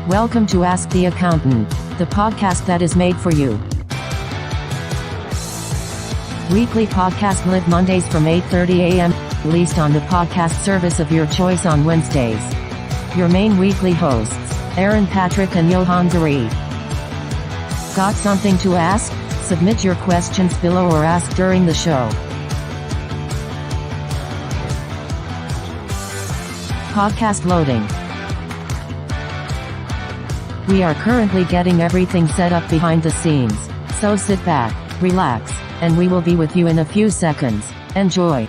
Welcome to Ask the Accountant, the podcast that is made for you. Weekly podcast live Mondays from 8:30 a.m., released on the podcast service of your choice on Wednesdays. Your main weekly hosts, Aaron, Patrick, and Johann Goree. Got something to ask? Submit your questions below or ask during the show. Podcast loading. We are currently getting everything set up behind the scenes, so sit back, relax, and we will be with you in a few seconds. Enjoy.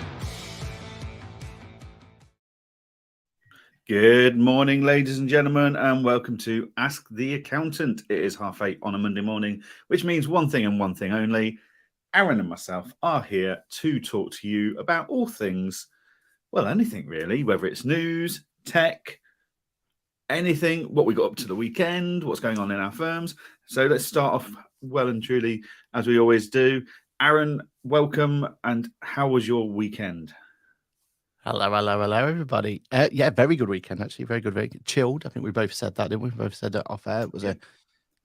Good morning, ladies and gentlemen, and welcome to Ask the Accountant. It is 8:30 on a Monday morning, which means one thing and one thing only. Aaron and myself are here to talk to you about all things, well, anything really, whether it's news, tech, anything, what we got up to the weekend, what's going on in our firms. So let's start off well and truly, as we always do. Aaron, welcome, and how was your weekend? Hello, everybody. Yeah, very good weekend, actually. Very good, very good. Chilled. I think we both said that, didn't we? We both said that off air. It was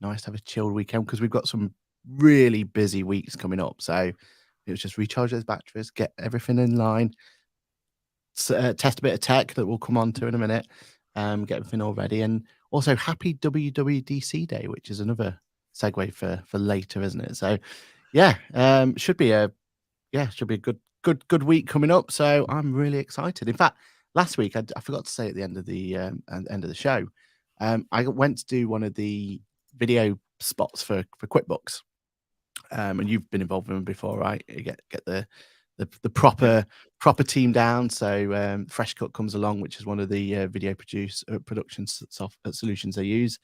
nice to have a chilled weekend because we've got some really busy weeks coming up. So it was just recharge those batteries, get everything in line, test a bit of tech that we'll come on to in a minute, get everything all ready. And also happy WWDC day, which is another segue for later, isn't it? So yeah, should be a good week coming up. So I'm really excited. In fact, last week I forgot to say at the end of the show, I went to do one of the video spots for QuickBooks, and you've been involved in them before, right? You get the proper team down. So Fresh Cut comes along, which is one of the video production solutions they use.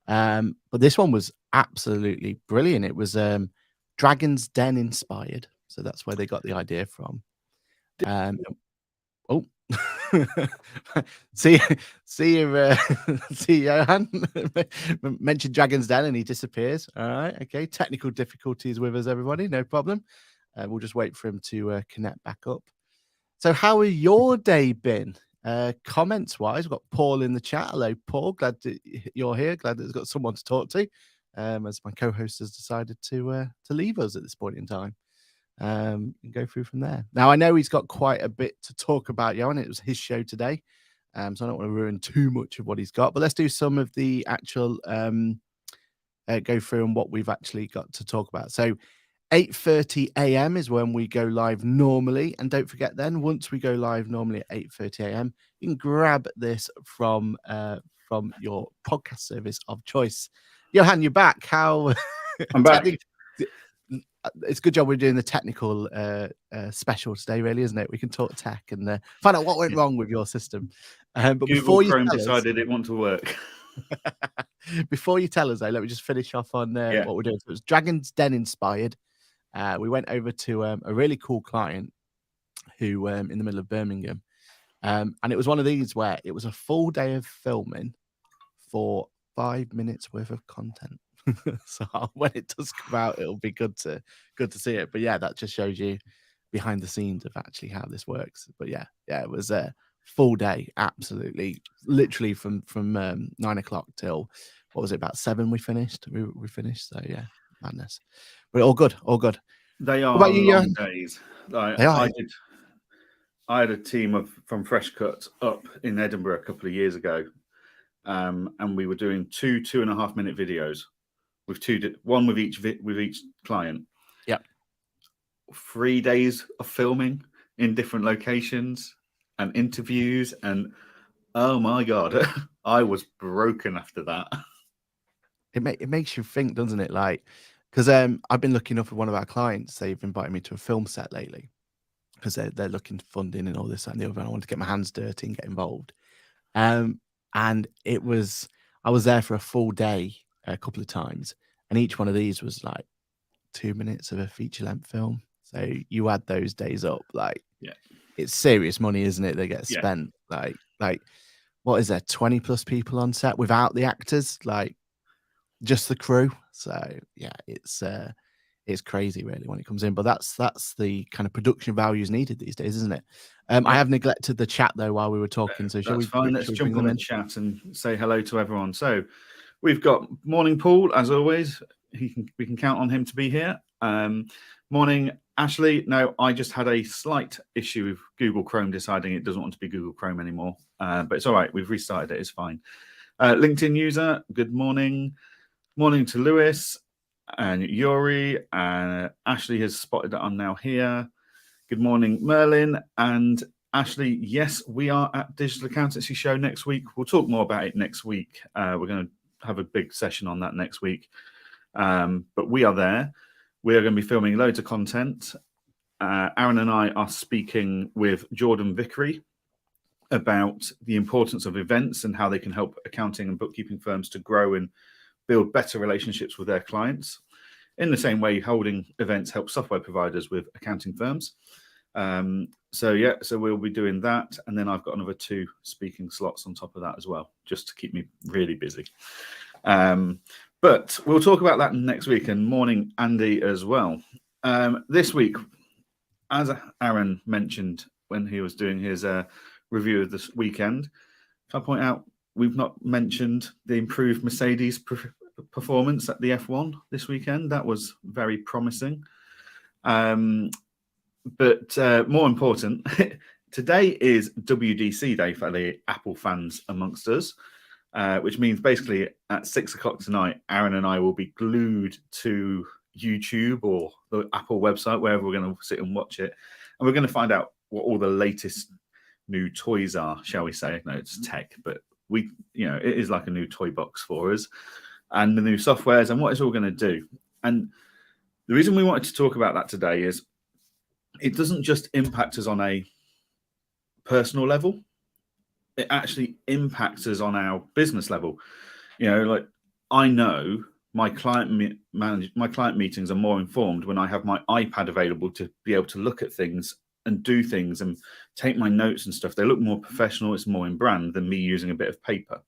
But this one was absolutely brilliant. It was Dragon's Den inspired. So that's where they got the idea from. See Johann mentioned Dragon's Den and he disappears. All right, okay. Technical difficulties with us, everybody. No problem. We'll just wait for him to connect back up. So how has your day been? Comments wise, we've got Paul in the chat. Hello, Paul. Glad that you're here. Glad that there's got someone to talk to. As my co-host has decided to leave us at this point in time. And go through from there. Now I know he's got quite a bit to talk about, Johan. It was his show today, so I don't want to ruin too much of what he's got. But let's do some of the actual go through and what we've actually got to talk about. So 8:30 a.m. is when we go live normally, and don't forget then once we go live normally at 8:30 a.m. you can grab this from your podcast service of choice. Johan, you're back. How? I'm back. It's a good job we're doing the technical special today, really, isn't it? We can talk tech and find out what went wrong with your system. But Google before Chrome decided it want to work. Before you tell us, though, let me just finish off on what we're doing. So it was Dragon's Den inspired. We went over to a really cool client who in the middle of Birmingham, and it was one of these where it was a full day of filming for 5 minutes worth of content. So when it does come out, it'll be good to see it. But yeah, that just shows you behind the scenes of actually how this works. But yeah, it was a full day, absolutely, literally from 9 o'clock till what was it, about 7? We finished. We finished. So yeah, madness. But all good. They are about you, long days. I had a team from Fresh Cut up in Edinburgh a couple of years ago, and we were doing 2.5 minute videos. With one with each client. Yep. 3 days of filming in different locations and interviews, and oh my god, I was broken after that. It makes you think, doesn't it? Like, because I've been looking up at one of our clients. They've invited me to a film set lately because they're looking for funding and all this and the other. And I wanted to get my hands dirty and get involved. And I was there for a full day a couple of times, and each one of these was like 2 minutes of a feature-length film. So you add those days up, like, yeah, it's serious money, isn't it? They get spent. Like what is there, 20 plus people on set without the actors, like just the crew. So yeah, it's crazy really when it comes in. But that's the kind of production values needed these days, isn't it? I have neglected the chat though while we were talking. So shall we? Fine. Let's jump on the chat and say hello to everyone. So We've got morning Paul, as always. We can count on him to be here. Morning Ashley. No, I just had a slight issue with Google Chrome deciding it doesn't want to be Google Chrome anymore. But it's all right. We've restarted it. It's fine. LinkedIn user. Good morning. Morning to Lewis and Yuri. Ashley has spotted that I'm now here. Good morning, Merlin and Ashley. Yes, we are at Digital Accountancy Show next week. We'll talk more about it next week. We're going to have a big session on that next week. But we are there. We are going to be filming loads of content. Aaron and I are speaking with Jordan Vickery about the importance of events and how they can help accounting and bookkeeping firms to grow and build better relationships with their clients. In the same way, holding events helps software providers with accounting firms. So we'll be doing that. And then I've got another 2 speaking slots on top of that as well, just to keep me really busy. But we'll talk about that next week, and morning Andy as well. This week, as Aaron mentioned when he was doing his review of this weekend, can I point out we've not mentioned the improved Mercedes performance at the F1 this weekend. That was very promising. But more important, today is WWDC day for the Apple fans amongst us, which means basically at 6 o'clock tonight, Aaron and I will be glued to YouTube or the Apple website, wherever we're going to sit and watch it. And we're going to find out what all the latest new toys are, shall we say. No, it's tech, but it is like a new toy box for us, and the new softwares and what it's all going to do. And the reason we wanted to talk about that today is it doesn't just impact us on a personal level. It actually impacts us on our business level. Like I know my client meetings are more informed when I have my iPad available to be able to look at things and do things and take my notes and stuff. They look more professional. It's more in brand than me using a bit of paper.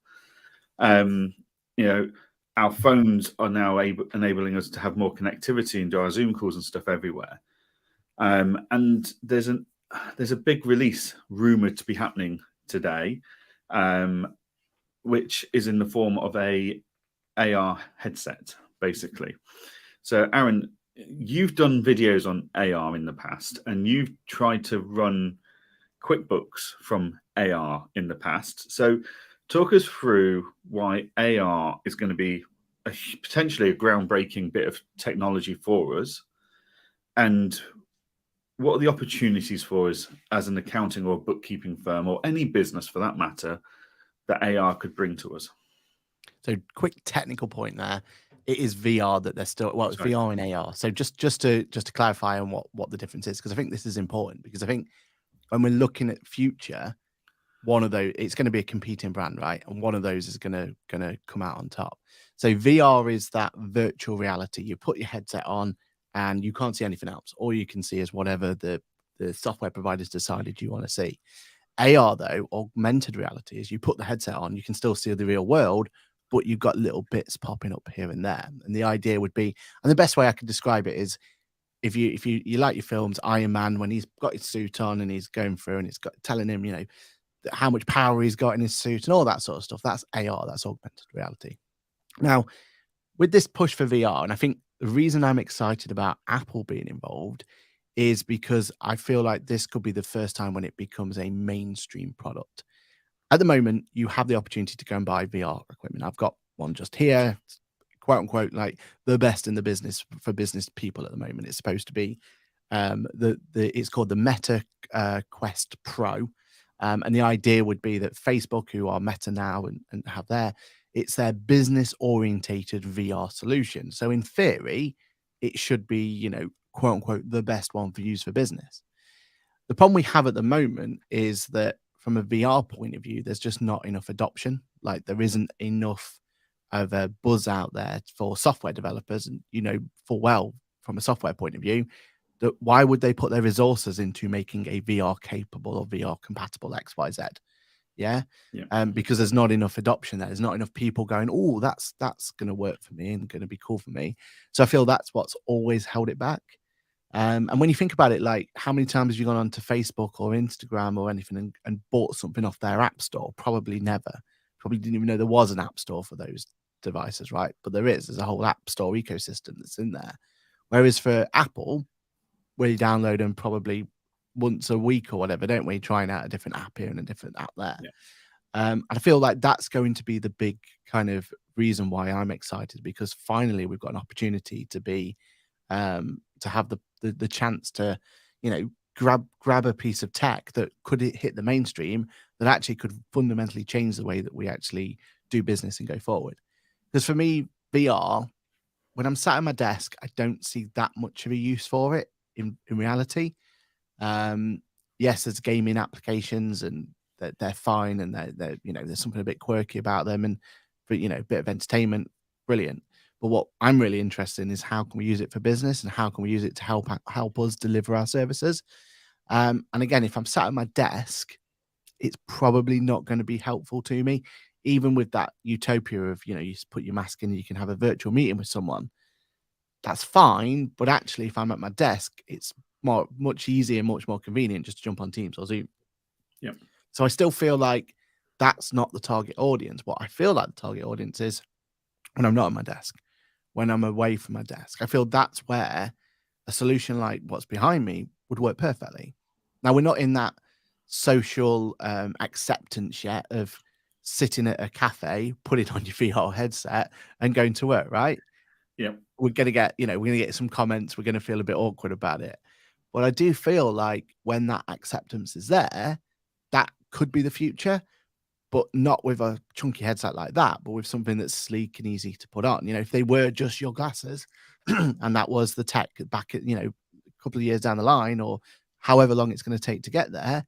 Our phones are now enabling us to have more connectivity and do our Zoom calls and stuff everywhere. And there's a big release rumored to be happening today, which is in the form of a AR headset, basically. So, Aaron, you've done videos on AR in the past, and you've tried to run QuickBooks from AR in the past. So, talk us through why AR is going to be potentially a groundbreaking bit of technology for us, and what are the opportunities for us as an accounting or bookkeeping firm, or any business for that matter, that AR could bring to us? So, quick technical point there. It is VR that they're still, it's VR and AR. So just to clarify on what the difference is, because I think this is important, because I think when we're looking at future, one of those, it's going to be a competing brand, right? And one of those is going to come out on top. So VR is that virtual reality. You put your headset on and you can't see anything else. All you can see is whatever the software providers decided you want to see. AR, though, augmented reality, is you put the headset on, you can still see the real world, but you've got little bits popping up here and there. And the idea would be, and the best way I could describe it is, if you like your films, Iron Man, when he's got his suit on and he's going through and it's got telling him, how much power he's got in his suit and all that sort of stuff. That's AR, that's augmented reality. Now, with this push for VR, and I think the reason I'm excited about Apple being involved is because I feel like this could be the first time when it becomes a mainstream product. At the moment, you have the opportunity to go and buy VR equipment. I've got one just here, quote unquote, like the best in the business for business people at the moment. It's supposed to be it's called the Meta Quest Pro. And the idea would be that Facebook, who are Meta now and have it's their business orientated VR solution. So in theory, it should be, quote unquote, the best one for use for business. The problem we have at the moment is that from a VR point of view, there's just not enough adoption. Like there isn't enough of a buzz out there for software developers. And, from a software point of view, why would they put their resources into making a VR capable or VR compatible XYZ? Yeah. Because there's not enough adoption there. There's not enough people going, oh, that's going to work for me and going to be cool for me. So I feel that's what's always held it back. And when you think about it, like how many times have you gone onto Facebook or Instagram or anything and bought something off their app store? Probably never. Probably didn't even know there was an app store for those devices, right? But there's a whole app store ecosystem that's in there. Whereas for Apple, we download them probably once a week or whatever, don't we? Trying out a different app here and a different app there. Yeah. And I feel like that's going to be the big kind of reason why I'm excited, because finally we've got an opportunity to be to have the chance to, you know, grab a piece of tech that could hit the mainstream that actually could fundamentally change the way that we actually do business and go forward. Because for me, VR, when I'm sat at my desk, I don't see that much of a use for it in reality. Yes, there's gaming applications and they're fine, and they're you know, there's something a bit quirky about them, and for, you know, a bit of entertainment, brilliant. But what I'm really interested in is how can we use it for business, and how can we use it to help us deliver our services. And again, if I'm sat at my desk, it's probably not going to be helpful to me, even with that utopia of, you know, you just put your mask in and you can have a virtual meeting with someone. That's fine, but actually, if I'm at my desk, it's much easier, much more convenient just to jump on Teams or Zoom. Yeah. So I still feel like that's not the target audience. What I feel like the target audience is when I'm not at my desk, when I'm away from my desk. I feel that's where a solution like what's behind me would work perfectly. Now, we're not in that social acceptance yet of sitting at a cafe, putting on your VR headset and going to work, right? Yeah. We're going to get, you know, we're going to get some comments. We're going to feel a bit awkward about it. But I do feel like when that acceptance is there, that could be the future, but not with a chunky headset like that, but with something that's sleek and easy to put on. You know, if they were just your glasses and that was the tech back at, you know, a couple of years down the line, or however long it's going to take to get there,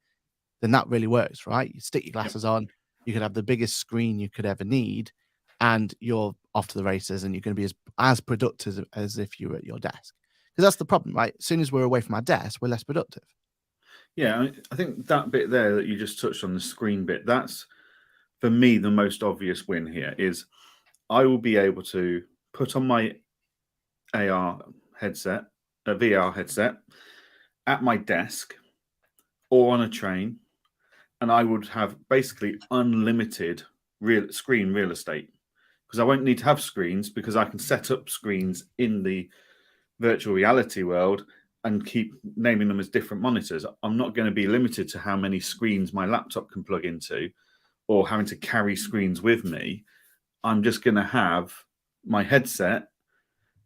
then that really works, right? You stick your glasses on, you could have the biggest screen you could ever need, and you're off to the races, and you're going to be as productive as if you were at your desk. Because that's the problem, right? As soon as we're away from our desk, we're less productive. Yeah, I think that bit there that you just touched on, the screen bit, that's for me the most obvious win here. Is I will be able to put on my AR headset, a VR headset, at my desk or on a train, and I would have basically unlimited screen real estate, because I won't need to have screens, because I can set up screens in the virtual reality world and keep naming them as different monitors. I'm not going to be limited to how many screens my laptop can plug into or having to carry screens with me. I'm just going to have my headset,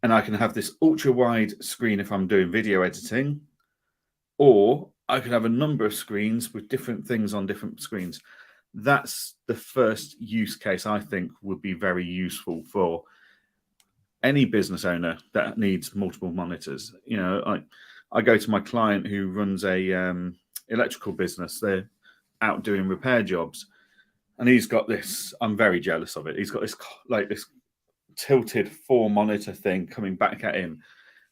and I can have this ultra wide screen if I'm doing video editing, or I could have a number of screens with different things on different screens. That's the first use case I think would be very useful for any business owner that needs multiple monitors. You know, I go to my client who runs a electrical business. They're out doing repair jobs, and he's got this. I'm very jealous of it. He's got this this tilted 4-monitor thing coming back at him,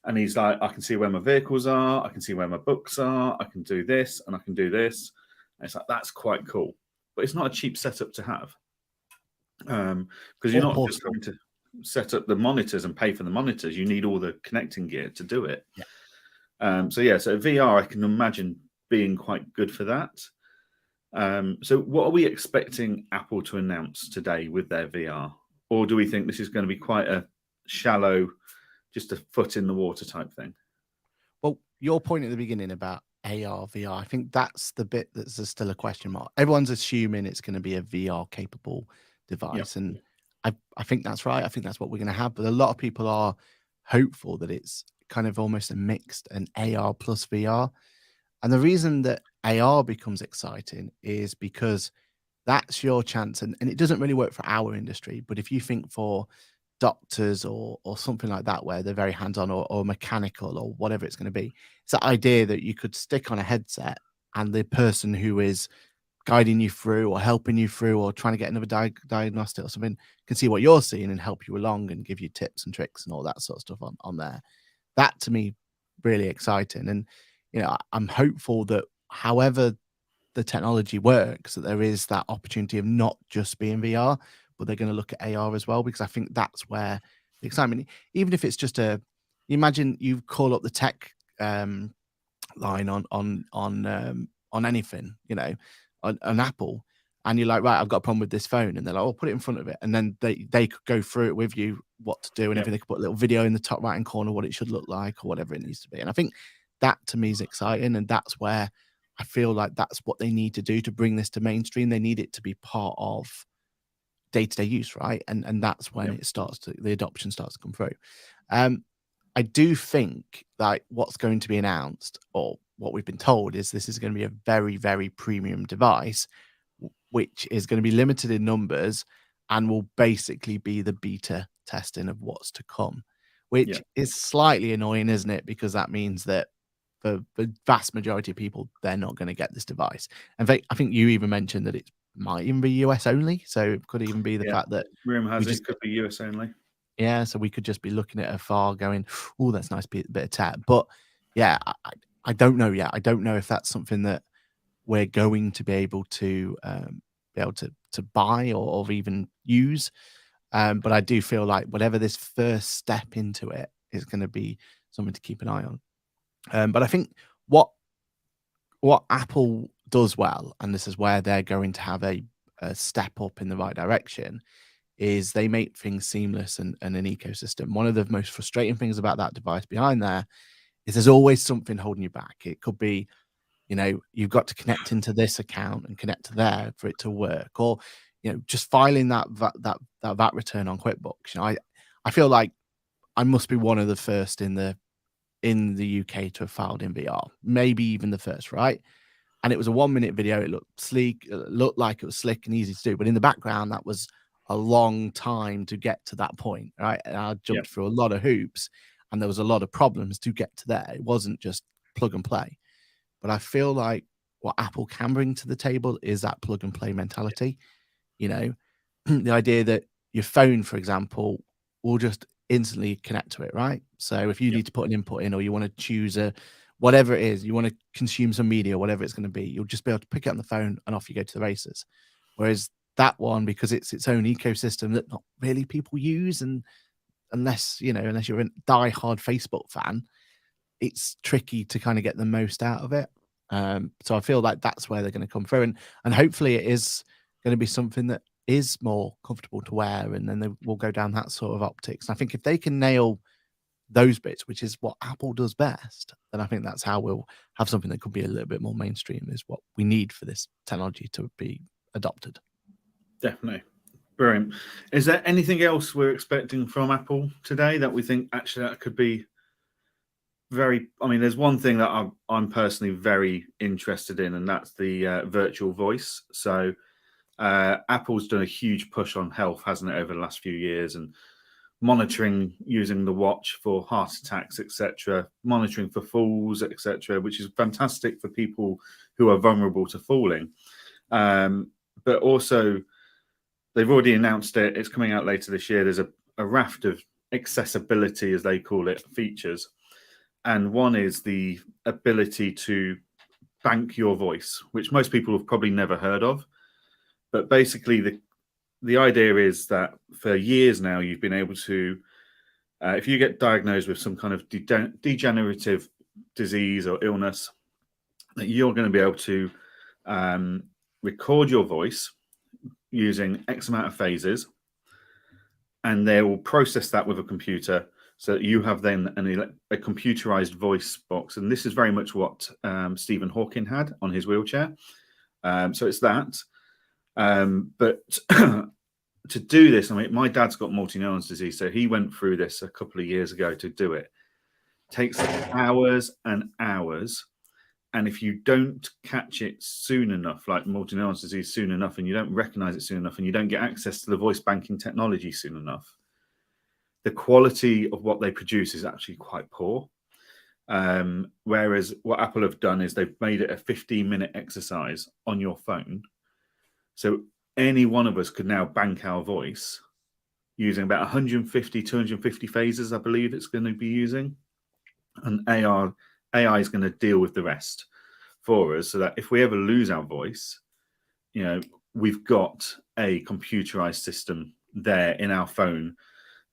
and he's like, I can see where my vehicles are, I can see where my books are, I can do this and I can do this. And it's like, that's quite cool, but it's not a cheap setup to have, because you're not just having to set up the monitors and pay for the monitors. You need all the connecting gear to do it. Yeah. So VR, I can imagine being quite good for that. So what are we expecting Apple to announce today with their VR? Or do we think this is going to be quite a shallow, just a foot in the water type thing? Well, your point at the beginning about AR, VR, I think that's the bit that's still a question mark. Everyone's assuming it's going to be a VR capable device. Yep. And I think that's right. I think that's what we're going to have. But a lot of people are hopeful that it's kind of almost a mixed, an AR plus VR. And the reason that AR becomes exciting is because that's your chance. And it doesn't really work for our industry. But if you think for doctors or something like that, where they're very hands-on or mechanical or whatever it's going to be, it's that idea that you could stick on a headset and the person who is guiding you through or helping you through or trying to get another diagnostic or something can see what you're seeing and help you along and give you tips and tricks and all that sort of stuff on there. That to me really exciting. And you know, I'm hopeful that however the technology works, that there is that opportunity of not just being VR, but they're going to look at AR as well, because I think that's where the excitement, even if it's just you imagine you call up the tech line on anything, you know, on Apple, and you're like, right, I've got a problem with this phone, and they're like, oh, put it in front of it, and then they could go through it with you, what to do and everything. They could put a little video in the top right hand corner what it should look like or whatever it needs to be. And I think that to me is exciting, and that's where I feel like that's what they need to do to bring this to mainstream. They need it to be part of day-to-day use, right? And that's when it starts to, the adoption starts to come through. I do think that what's going to be announced, or what we've been told, is this is going to be a very, very premium device, which is going to be limited in numbers and will basically be the beta testing of what's to come, which is slightly annoying, isn't it? Because that means that for the vast majority of people, they're not going to get this device. In fact, I think you even mentioned that it might even be US only. So it could even be the fact that rumor has it could be US only. Yeah, so we could just be looking at afar going, oh, that's a nice bit of tech. But yeah, I don't know yet. I don't know if that's something that we're going to be able to buy or even use. But I do feel like whatever this first step into it is going to be something to keep an eye on. But I think what Apple does well, and this is where they're going to have a step up in the right direction, is they make things seamless and an ecosystem. One of the most frustrating things about that device behind there is there's always something holding you back. It could be, you've got to connect into this account and connect to there for it to work, or just filing that VAT return on QuickBooks. I feel like I must be one of the first in the UK to have filed in VR, maybe even the first, right? And it was a 1-minute video. It looked sleek, it looked like it was slick and easy to do, but in the background, that was a long time to get to that point, right? And I jumped through a lot of hoops, and there was a lot of problems to get to there. It wasn't just plug and play. But I feel like what Apple can bring to the table is that plug and play mentality. The idea that your phone, for example, will just instantly connect to it, right? So if you need to put an input in, or you want to choose whatever it is, you want to consume some media, whatever it's going to be, you'll just be able to pick it up on the phone and off you go to the races. Whereas that one, because it's its own ecosystem that not really people use, and unless you're a die-hard Facebook fan, it's tricky to kind of get the most out of it. So I feel like that's where they're going to come through, and hopefully it is going to be something that is more comfortable to wear, and then they will go down that sort of optics. And I think if they can nail those bits, which is what Apple does best, then I think that's how we'll have something that could be a little bit more mainstream, is what we need for this technology to be adopted. Definitely. Brilliant. Is there anything else we're expecting from Apple today that we think actually that could be there's one thing that I'm personally very interested in, and that's the virtual voice. So Apple's done a huge push on health, hasn't it, over the last few years, and monitoring using the watch for heart attacks, etc., monitoring for falls, etc., which is fantastic for people who are vulnerable to falling. But also, they've already announced it. It's coming out later this year. There's a raft of accessibility, as they call it, features. And one is the ability to bank your voice, which most people have probably never heard of. But basically, the idea is that for years now, you've been able to, if you get diagnosed with some kind of degenerative disease or illness, that you're going to be able to record your voice using X amount of phases, and they will process that with a computer, so that you have then a computerized voice box. And this is very much what Stephen Hawking had on his wheelchair. So it's that. But to do this, my dad's got multi-neurons disease, so he went through this a couple of years ago to do it. Takes hours and hours. And if you don't catch it soon enough, like multi-neurons disease soon enough, and you don't recognize it soon enough, and you don't get access to the voice banking technology soon enough, the quality of what they produce is actually quite poor. Whereas what Apple have done is they've made it a 15-minute exercise on your phone. So any one of us could now bank our voice using about 150, 250 phases, I believe it's going to be using. And AI is going to deal with the rest for us, so that if we ever lose our voice, we've got a computerized system there in our phone.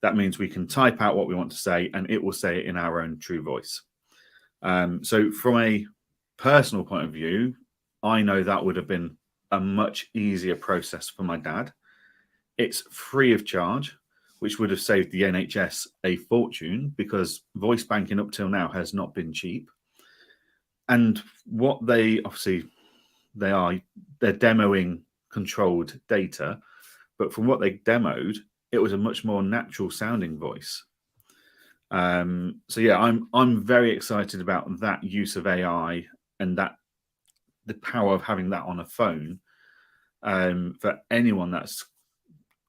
That means we can type out what we want to say, and it will say it in our own true voice. So from a personal point of view, I know that would have been a much easier process for my dad. It's free of charge, which would have saved the NHS a fortune because voice banking up till now has not been cheap. And what they're demoing controlled data, but from what they demoed, it was a much more natural sounding voice. So yeah, I'm very excited about that use of AI and that the power of having that on a phone for anyone that's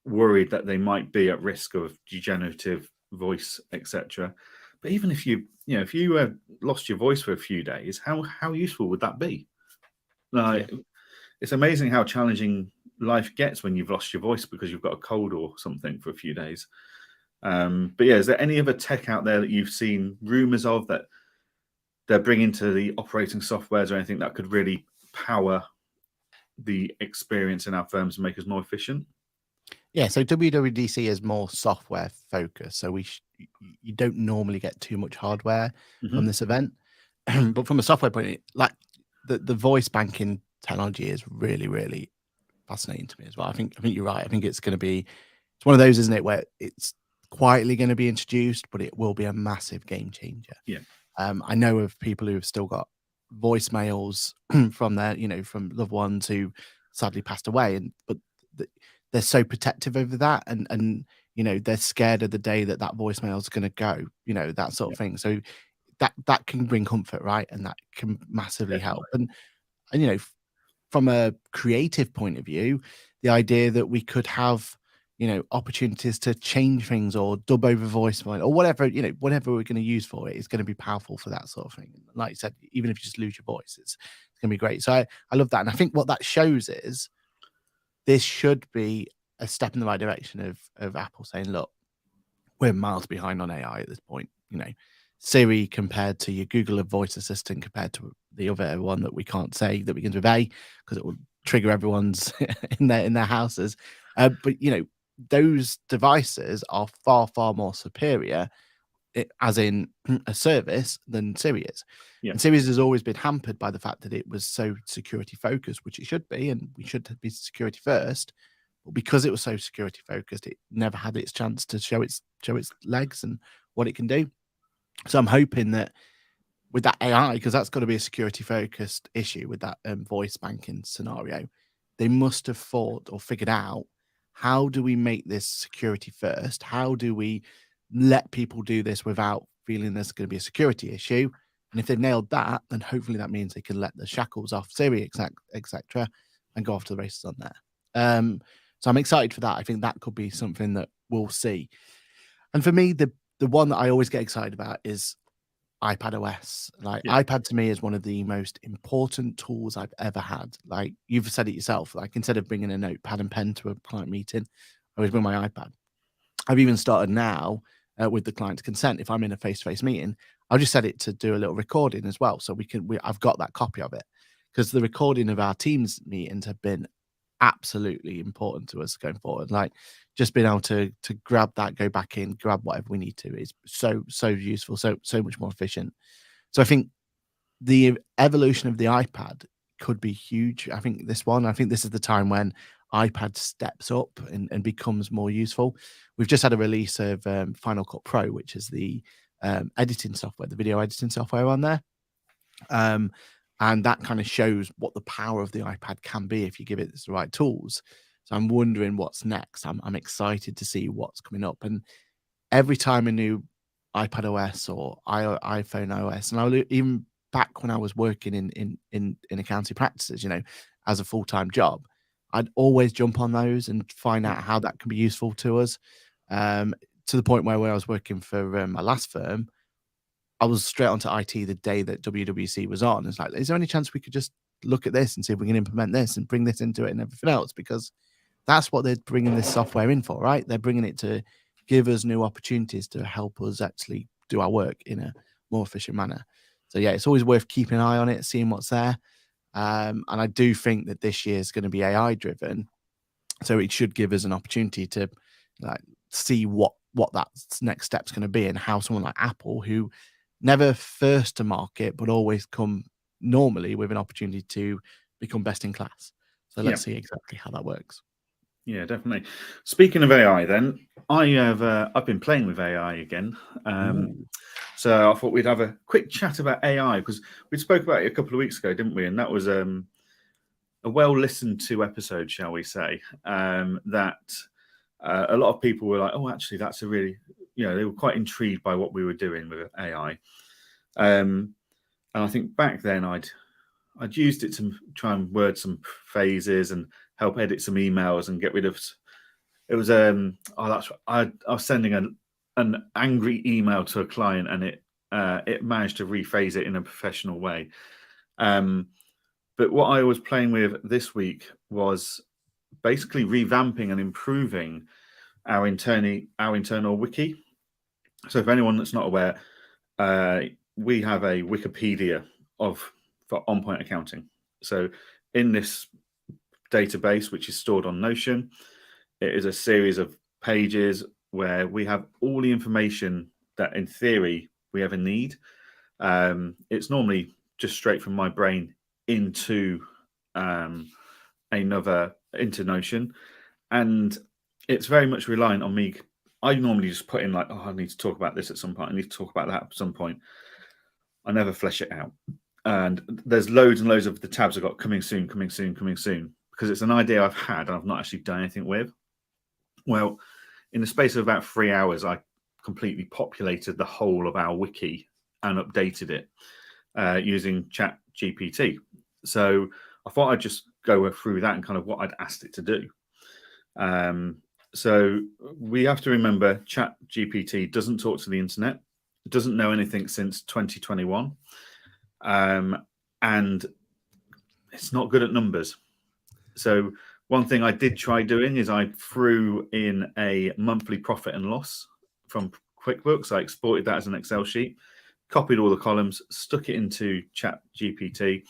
worried that they might be at risk of degenerative voice, etc. But even if you lost your voice for a few days, how useful would that be? Like, it's amazing how challenging life gets when you've lost your voice because you've got a cold or something for a few days. But yeah, is there any other tech out there that you've seen rumors of that they're bringing to the operating softwares or anything that could really power the experience in our firms and make us more efficient? Yeah, so WWDC is more software focused, so you don't normally get too much hardware from this event. But from a software point of view, like the voice banking technology is really, really fascinating to me as well. I think you're right. I think it's one of those, isn't it, where it's quietly going to be introduced, but it will be a massive game changer. Yeah. I know of people who have still got voicemails from from loved ones who sadly passed away, but they're so protective over that, and they're scared of the day that voicemail is going to go, that sort of thing. So that can bring comfort, right? And that can massively help. And from a creative point of view, the idea that we could have opportunities to change things or dub over voicemail or whatever we're going to use for it is going to be powerful for that sort of thing. Like you said, even if you just lose your voice, it's going to be great. So I love that, and I think what that shows is this should be a step in the right direction of Apple saying, look, we're miles behind on AI at this point. Siri compared to your Google voice assistant compared to the other one that we can't say that begins with A because it will trigger everyone's in their houses. But those devices are far, far more superior as in a service than Siri is. Yeah. And Siri has always been hampered by the fact that it was so security focused, which it should be, and we should be security first. But because it was so security focused, it never had its chance to show its legs and what it can do. So I'm hoping that with that AI, because that's got to be a security focused issue with that voice banking scenario, they must have thought or figured out, how do we make this security first? How do we let people do this without feeling there's going to be a security issue? And if they've nailed that, then hopefully that means they can let the shackles off Siri, etc., and go off to the races on there. So I'm excited for that. I think that could be something that we'll see. And for me, the one that I always get excited about is iPadOS. iPad to me is one of the most important tools I've ever had. Like you've said it yourself, like instead of bringing a notepad and pen to a client meeting, I always bring my iPad. I've even started now with the client's consent. If I'm in a face-to-face meeting, I'll just set it to do a little recording as well. So I've got that copy of it, because the recording of our Teams meetings have been absolutely important to us going forward. Like just being able to grab that, go back in, grab whatever we need to is so useful, so much more efficient. So I think the evolution of the iPad could be huge. I think this is the time when iPad steps up and becomes more useful. We've just had a release of Final Cut Pro, which is the editing software, the video editing software on there. And that kind of shows what the power of the iPad can be if you give it the right tools. So I'm wondering what's next. I'm excited to see what's coming up. And every time a new iPad OS or iPhone OS, and even back when I was working in accounting practices, as a full-time job, I'd always jump on those and find out how that can be useful to us. To the point where I was working for my last firm, I was straight onto IT the day that WWDC was on. It's like, is there any chance we could just look at this and see if we can implement this and bring this into it and everything else? Because that's what they're bringing this software in for, right? They're bringing it to give us new opportunities to help us actually do our work in a more efficient manner. So yeah, it's always worth keeping an eye on it, seeing what's there. And I do think that this year is going to be AI driven. So it should give us an opportunity to see what that next step's going to be, and how someone like Apple, who never first to market, but always come normally with an opportunity to become best in class. So let's see exactly how that works. Yeah, definitely. Speaking of AI, then I've been playing with AI again. So I thought we'd have a quick chat about AI because we spoke about it a couple of weeks ago, didn't we? And that was a well listened to episode, shall we say? That a lot of people were like, "Oh, actually, that's a really," they were quite intrigued by what we were doing with AI. And I think back then I'd used it to try and word some phrases and help edit some emails and get rid of. It was I was sending an angry email to a client and it managed to rephrase it in a professional way. But what I was playing with this week was basically revamping and improving our internal wiki. So if anyone that's not aware, we have a Wikipedia for on-point accounting. So in this database, which is stored on Notion, it is a series of pages where we have all the information that in theory we ever need. It's normally just straight from my brain into into Notion, and it's very much reliant on me. I normally just put in like, I need to talk about this at some point. I need to talk about that at some point. I never flesh it out. And there's loads and loads of the tabs I've got coming soon, because it's an idea I've had and I've not actually done anything with. Well, in the space of about 3 hours, I completely populated the whole of our wiki and updated it using ChatGPT. So I thought I'd just go through that and kind of what I'd asked it to do. So we have to remember ChatGPT doesn't talk to the internet. It doesn't know anything since 2021. And it's not good at numbers. So one thing I did try doing is I threw in a monthly profit and loss from QuickBooks. I exported that as an Excel sheet, copied all the columns, stuck it into ChatGPT.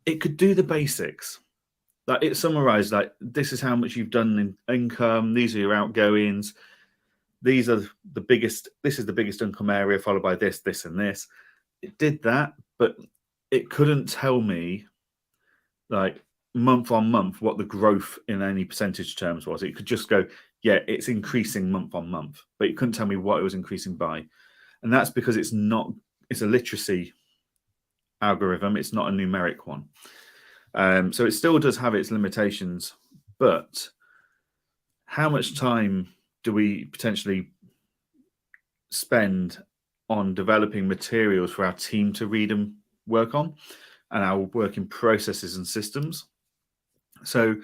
It could do the basics. Like it summarized, like, this is how much you've done in income. These are your outgoings. These are the biggest. This is the biggest income area, followed by this, this, and this. It did that, but it couldn't tell me, like, month on month what the growth in any percentage terms was. It could just go, yeah, it's increasing month on month, but it couldn't tell me what it was increasing by. And that's because it's a literacy algorithm. It's not a numeric one. So it still does have its limitations, but how much time do we potentially spend on developing materials for our team to read and work on, and our working processes and systems? So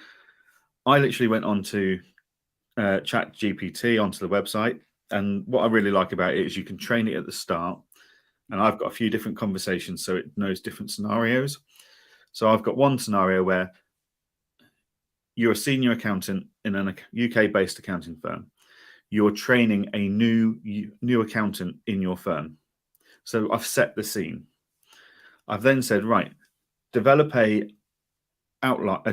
I literally went on to ChatGPT, onto the website, and what I really like about it is you can train it at the start, and I've got a few different conversations so it knows different scenarios. So I've got one scenario where you're a senior accountant in a UK-based accounting firm. You're training a new accountant in your firm. So I've set the scene. I've then said, right, develop a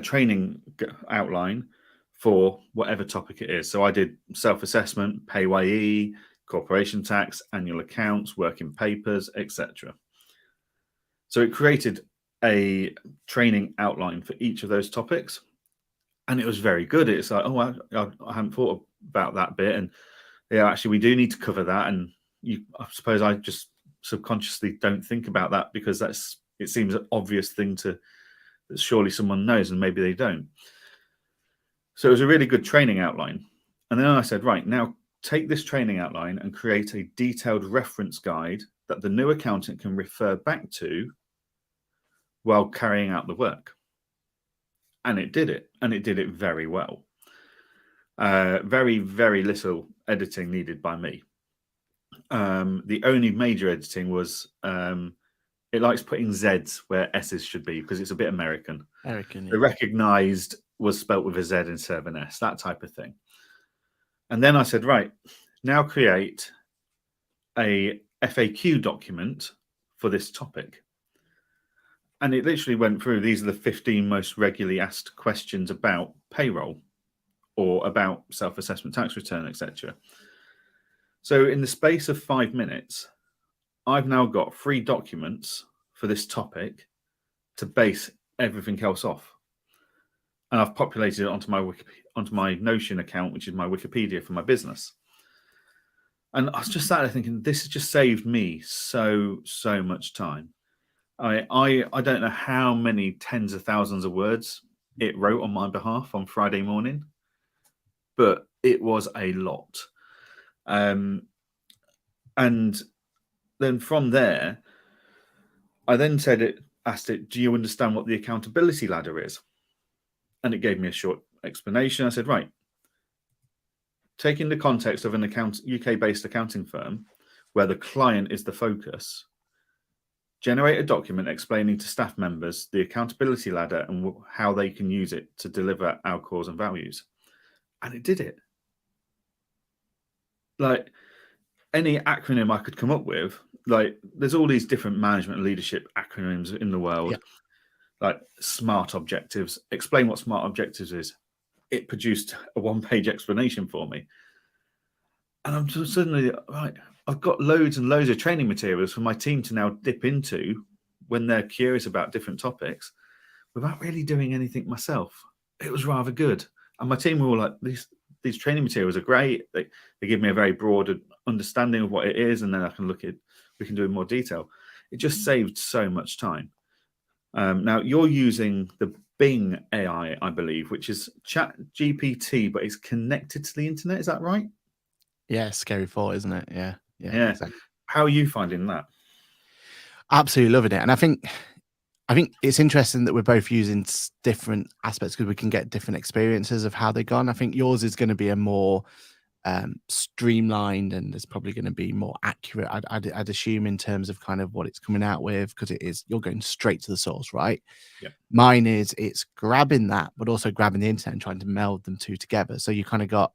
training outline for whatever topic it is. So I did self-assessment, PAYE, corporation tax, annual accounts, working papers, etc. So it created a training outline for each of those topics, and it was very good. It's like, oh, I hadn't thought about that bit, and yeah, actually we do need to cover that. And I suppose I just subconsciously don't think about that because it seems an obvious thing that surely someone knows, and maybe they don't. So it was a really good training outline. And then I said, right, now take this training outline and create a detailed reference guide that the new accountant can refer back to while carrying out the work. And it did it, and it did it very well. Very, very little editing needed by me. The only major editing was it likes putting Z's where S's should be because it's a bit American. The recognized was spelt with a Z instead of an S, that type of thing. And then I said, right, now create a FAQ document for this topic. And it literally went through, these are the 15 most regularly asked questions about payroll or about self-assessment tax return, etc. So in the space of 5 minutes, I've now got 3 documents for this topic to base everything else off. and I've populated it onto my Notion account, which is my Wikipedia for my business. And I was just sat there thinking, this has just saved me so much time. I don't know how many tens of thousands of words it wrote on my behalf on Friday morning, but it was a lot. And then from there, I then asked it, do you understand what the accountability ladder is? And it gave me a short explanation. I said, right, taking the context of an UK-based accounting firm where the client is the focus, generate a document explaining to staff members the accountability ladder and how they can use it to deliver our cause and values. And it did it. Like any acronym I could come up with, like there's all these different management and leadership acronyms in the world, like SMART objectives. Explain what SMART objectives is. It produced a one-page explanation for me. And I'm just suddenly, right, I've got loads and loads of training materials for my team to now dip into when they're curious about different topics without really doing anything myself. It was rather good. And my team were all like, these training materials are great. They give me a very broad understanding of what it is, and then we can do it in more detail. It just saved so much time. Now you're using the Bing AI, I believe, which is Chat GPT, but it's connected to the internet. Is that right? Yeah, scary thought, isn't it? Yeah. Exactly. How are you finding that? Absolutely loving it. And I think it's interesting that we're both using different aspects because we can get different experiences of how they've gone. I think yours is going to be a more streamlined, and it's probably going to be more accurate, I'd assume, in terms of kind of what it's coming out with, because you're going straight to the source, right? Yeah. Mine it's grabbing that, but also grabbing the internet and trying to meld them two together. So you kind of got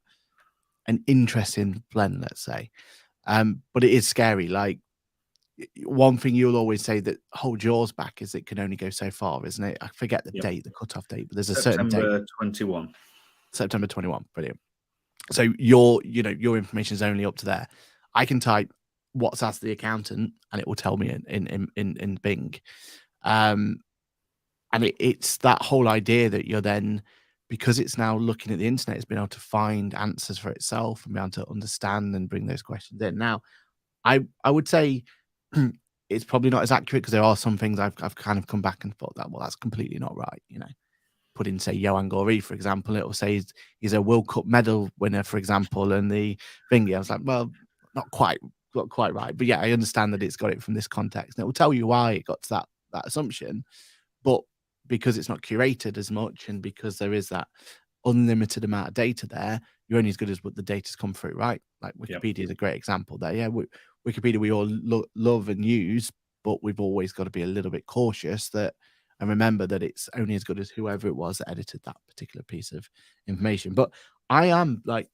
an interesting blend, let's say. But it is scary. Like, one thing you'll always say that holds yours back is it can only go so far, isn't it? I forget the date, the cutoff date, but there's a certain date. September 21. September 21. Brilliant. So your information is only up to there. I can type what's asked the accountant and it will tell me in Bing. And it's that whole idea that you're then, because it's now looking at the internet, it's been able to find answers for itself and be able to understand and bring those questions in. Now, I would say it's probably not as accurate because there are some things I've kind of come back and thought that, well, that's completely not right. Put in, say, Johann Goree, for example, it'll say he's a World Cup medal winner, for example, and the thingy. I was like, well, not quite right. But yeah, I understand that it's got it from this context. And it will tell you why it got to that assumption. But because it's not curated as much and because there is that unlimited amount of data there, you're only as good as what the data's come through, right? Like Wikipedia is a great example there. Yeah, Wikipedia we all love and use, but we've always got to be a little bit cautious and remember that it's only as good as whoever it was that edited that particular piece of information. But I am like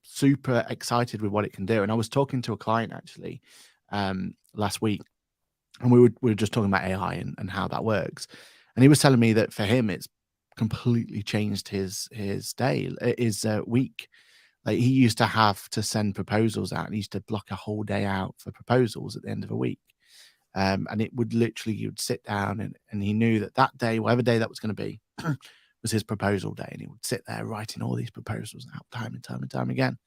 super excited with what it can do. And I was talking to a client actually last week, and we were just talking about AI and how that works. And he was telling me that for him, it's completely changed his day, his week. Like, he used to have to send proposals out, and he used to block a whole day out for proposals at the end of a week. And it would literally, you'd sit down and he knew that day, whatever day that was going to be, was his proposal day. And he would sit there writing all these proposals out time and time again.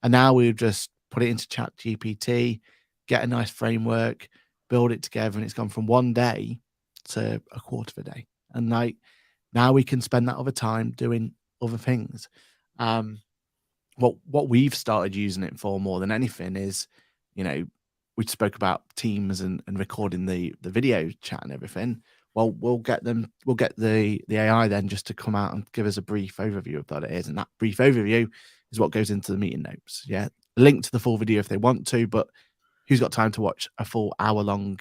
And now we've just put it into Chat GPT, get a nice framework, build it together. And it's gone from one day to a quarter of a day. And like, now we can spend that other time doing other things. What we've started using it for more than anything is, we spoke about Teams and recording the video chat and everything. Well, we'll get the AI then just to come out and give us a brief overview of what it is. And that brief overview is what goes into the meeting notes. Yeah. Link to the full video if they want to, but who's got time to watch a full hour-long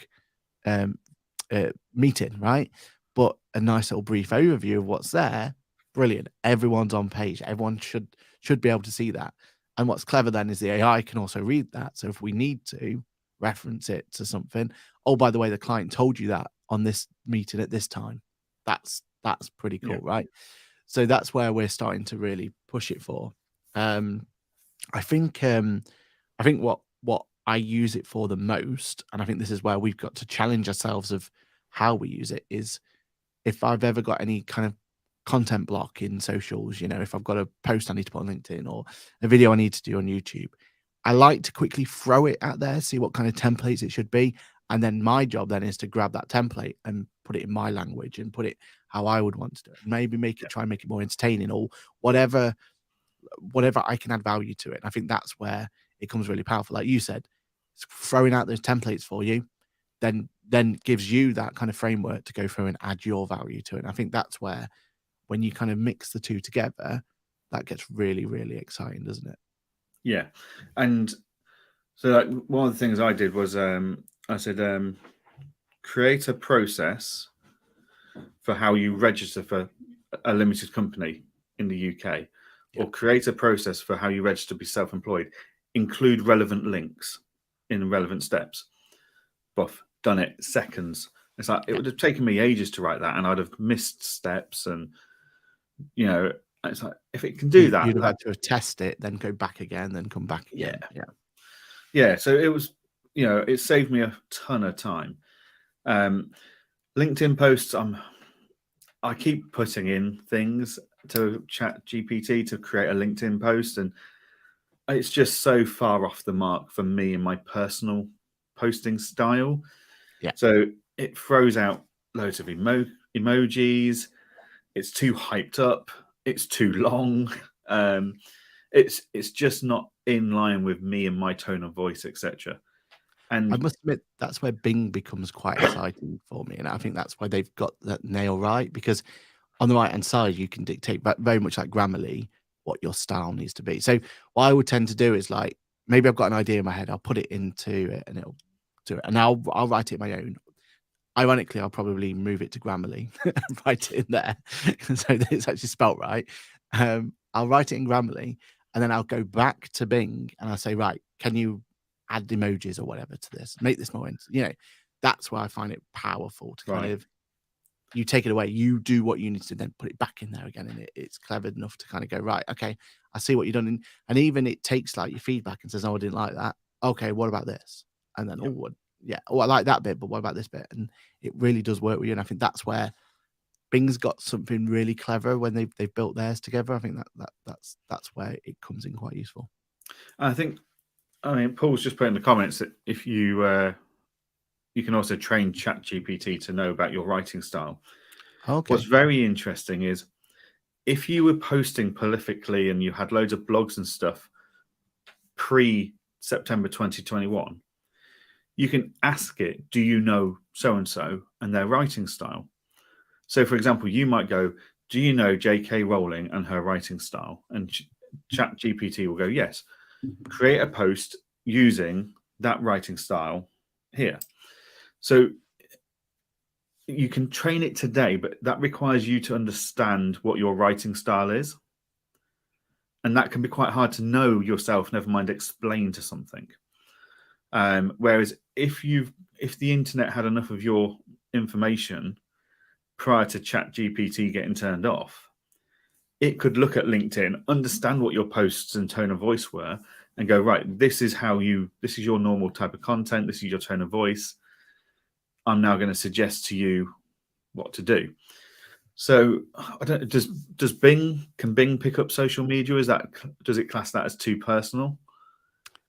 meeting, right? But a nice little brief overview of what's there. Brilliant. Everyone's on page. Everyone should be able to see that. And what's clever then is the AI can also read that. So if we need to reference it to something, oh, by the way, the client told you that on this meeting at this time. That's pretty cool, right? So that's where we're starting to really push it for. I think what I use it for the most, and I think this is where we've got to challenge ourselves of how we use it, is if I've ever got any kind of content block in socials, if I've got a post I need to put on LinkedIn or a video I need to do on YouTube, I like to quickly throw it out there, see what kind of templates it should be. And then my job then is to grab that template and put it in my language and put it how I would want to do it. Maybe try and make it more entertaining or whatever I can add value to it. And I think that's where it comes really powerful. Like you said, throwing out those templates for you, then gives you that kind of framework to go through and add your value to it. And I think that's where, when you kind of mix the two together, that gets really, really exciting, doesn't it? Yeah. And so like one of the things I did was I said, create a process for how you register for a limited company in the UK, or create a process for how you register to be self-employed. Include relevant links in relevant steps. Buff, done it, seconds. It's like, it would have taken me ages to write that, and I'd have missed steps. And, it's like, if it can do that. You'd have had to test it, then go back again, then come back again. Yeah. So it was, it saved me a ton of time. LinkedIn posts, I keep putting in things to ChatGPT to create a LinkedIn post, and it's just so far off the mark for me and my personal posting style. Yeah. So it throws out loads of emojis. It's too hyped up. It's too long. It's just not in line with me and my tone of voice, etc. And I must admit, that's where Bing becomes quite exciting for me. And I think that's why they've got that nail right, because on the right-hand side, you can dictate, but very much like Grammarly, what your style needs to be. So what I would tend to do is, like, maybe I've got an idea in my head, I'll put it into it and it'll do it. And I'll write it my own. Ironically, I'll probably move it to Grammarly and write it in there so that it's actually spelt right. I'll write it in Grammarly, and then I'll go back to Bing and I'll say, right, can you add emojis or whatever to this? Make this more, that's where I find it powerful to kind of, you take it away, you do what you need to, then put it back in there again. And it's clever enough to kind of go, right, okay, I see what you've done. And even it takes like your feedback and says, oh, I didn't like that. Okay, what about this? And then, I like that bit, but what about this bit? And it really does work with you. And I think that's where Bing's got something really clever when they've built theirs together. I think that's where it comes in quite useful. I mean, Paul's just put in the comments that if you can also train ChatGPT to know about your writing style. Okay. What's very interesting is if you were posting prolifically and you had loads of blogs and stuff pre-September 2021, you can ask it, do you know so-and-so and their writing style? So, for example, you might go, do you know J.K. Rowling and her writing style? And ChatGPT will go, yes. Create a post using that writing style here. So you can train it today, but that requires you to understand what your writing style is. And that can be quite hard to know yourself, never mind explain to something. Whereas if the internet had enough of your information prior to ChatGPT getting turned off, it could look at LinkedIn, understand what your posts and tone of voice were, and go, right, this is your normal type of content, this is your tone of voice. I'm now going to suggest to you what to do. So I don't, can Bing pick up social media? Does it class that as too personal?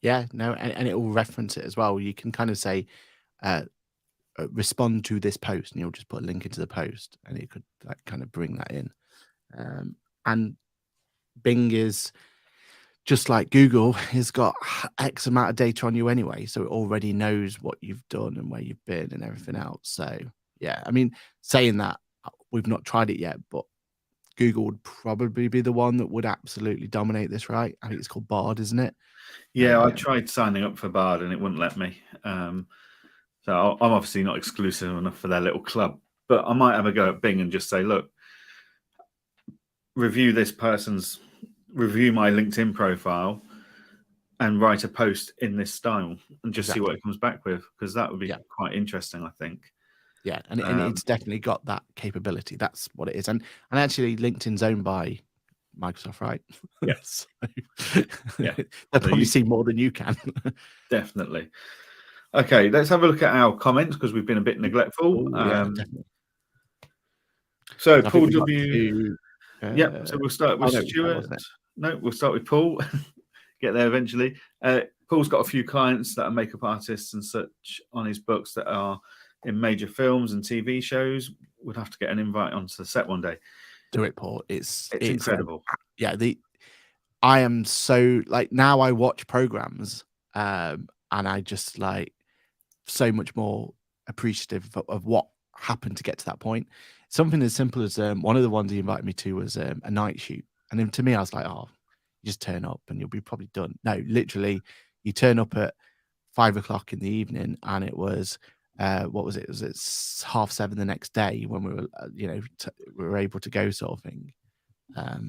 Yeah, no, and it will reference it as well. You can kind of say, respond to this post, and you'll just put a link into the post, and it could kind of bring that in. And Bing is just like Google, has got X amount of data on you anyway, so it already knows what you've done and where you've been and everything else. So yeah, I mean, saying that, we've not tried it yet, but Google would probably be the one that would absolutely dominate this, right? I think it's called Bard, isn't it? Yeah, I tried signing up for Bard and it wouldn't let me. So I'm obviously not exclusive enough for their little club, but I might have a go at Bing and just say, look, review my LinkedIn profile and write a post in this style and just see what it comes back with, because that would be quite interesting, I think. Yeah, and it's definitely got that capability. That's what it is. And actually, LinkedIn's owned by Microsoft, right? Yes. Yeah. They'll probably see more than you can. Definitely. Okay, let's have a look at our comments, because we've been a bit neglectful. Definitely. So Paul W. Yeah, so we'll start with no, Stuart. wasn't it? No, we'll start with Paul. Get there eventually. Paul's got a few clients that are makeup artists and such on his books that are in major films and TV shows. We'd have to get an invite onto the set one day. Do it, Paul. It's incredible. I am so like now I watch programs and I just like so much more appreciative of what happened to get to that point. Something as simple as one of the ones he invited me to was a night shoot, and then to me I was like, oh, you just turn up and you'll be probably done. No, literally, you turn up at 5 o'clock in the evening, and it was what was it? Was it 7:30 the next day when we were we were able to go, sort of thing.